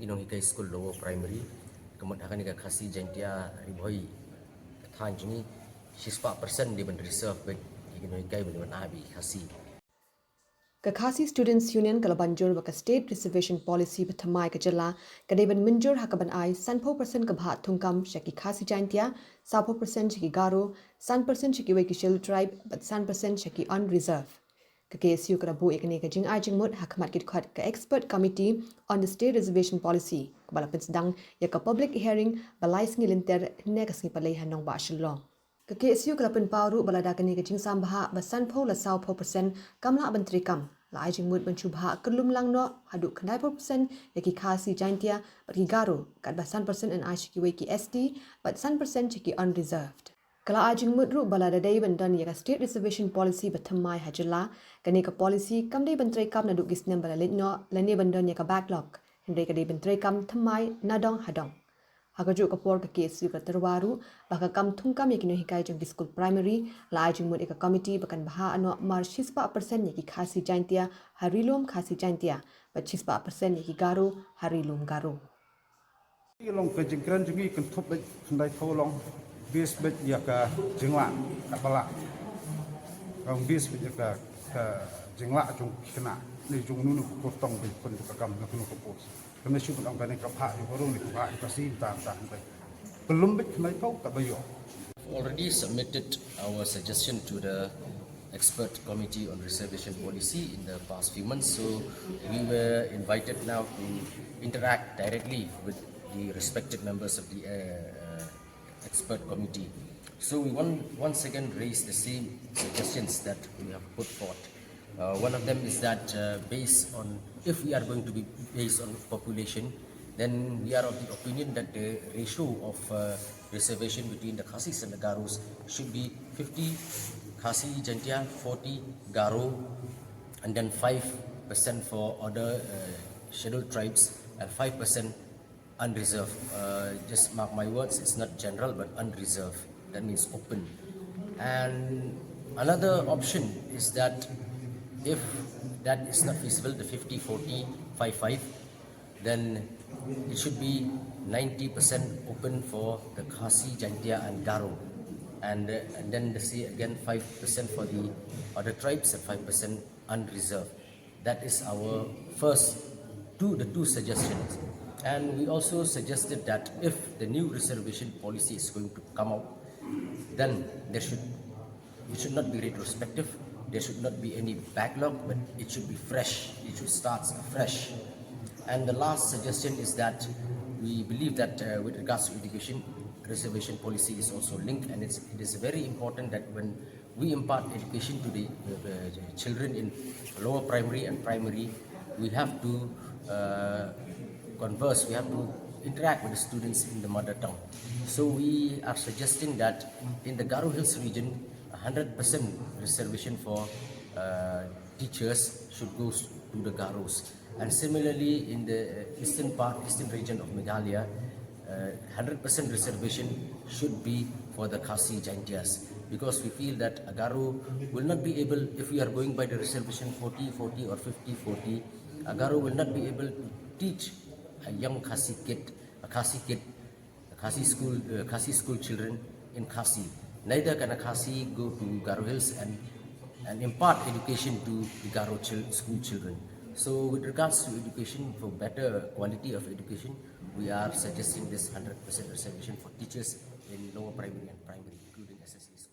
inong hikai school lower primary kemudian akan ika Khasi-Jaintia riboi than jini 6% di ben reserve bet inong hikai ben abi Khasi. Khasi Students Union kalabanjur waka State Reservation Policy thymmai ke Jylla kadeban mynjur hakaban ai 100% ke bhah thungkam shaki Khasi-Jaintia 100% shaki Garo 100% shaki kiwei tribe but 100% shaki Unreserve. Ke KSU kerabu ikani ke jingai jingmut hakhmat dkhot ke expert committee on the State Reservation Policy kebala pynsdang ya ke public hearing Palei lynter hynne ke Palei Nongbah Shillong. Ke KSU ke pynpaw ru balada kani ke jingsam bhah basan pho la 100% kamla ban treikam la jingmut ban bhah kyllum lang no hadu khandai 4% yaki Khasi-Jaintia bagi Garo kat basan persen an ashiki weki SD but 100% chiki unreserved. Kala jingmut ru balada dai ban dan yaka State Reservation Policy thymmai ha Jylla kani ke policy kam dai ban treikam na du gisnem bala litno lani ban dan yaka backlog hindai ka dai ban treikam thymmai nadong hadong. Hagaju kapor ke KSU ke terbaru baka kam thungkam yakino hikai jeng di school primary la jingmut eka committee bakan bhah ano mar 6% yaki Khasi-Jaintia harilum Khasi-Jaintia but 6% yaki Garo harilum Garo. Long ke jengkran jengi kan thop dai khandai tholong bis bet yaka jingla kapala kang bis bet yaka jingla jung kena ni jung nunu ko tong bi kon ka kam na kuno ko pos kena shu kan kan ka pha ko ro ni ka kasi ta bai belum bet khandai thau ka bayo. Already submitted our suggestion to the expert committee on reservation policy in the past few months, so we were invited now to interact directly with the respected members of the expert committee. So we once again raise the same suggestions that we have put forth. One of them is that based on, if we are going to be based on population, then we are of the opinion that the ratio of reservation between the Khasis and the Garos should be 50 Khasi-Jaintia, 40 Garo, and then 5% for other scheduled tribes and 5% unreserved. Just mark my words, it's not general but unreserved. That means open. And another option is that if that is not feasible, the 50, 40, 5, then it should be 90% open for the Khasi-Jaintia and Garo. And then they say again 5% for the other tribes and 5% unreserved. That is our first the two suggestions. And we also suggested that if the new reservation policy is going to come out, then it should not be retrospective, there should not be any backlog, but it should be fresh, it should start fresh. And the last suggestion is that we believe that with regards to education, reservation policy is also linked, and it is very important that when we impart education to the children in lower primary and primary, we have to converse, we have to interact with the students in the mother tongue. So we are suggesting that in the Garo Hills region, 100% reservation for teachers should go to the Garos. And similarly, in the eastern region of Meghalaya, 100% reservation should be for the Khasi-Jaintias, because we feel that a Garo will not be able, if we are going by the reservation 40-40 or 50-40, a Garo will not be able to teach a young Khasi kid, a Khasi school children in Khasi. Neither can a Khasi go to Garo Hills and impart education to the Garo school children. So with regards to education, for better quality of education, we are suggesting this 100% reservation for teachers in lower primary and primary, including SSE.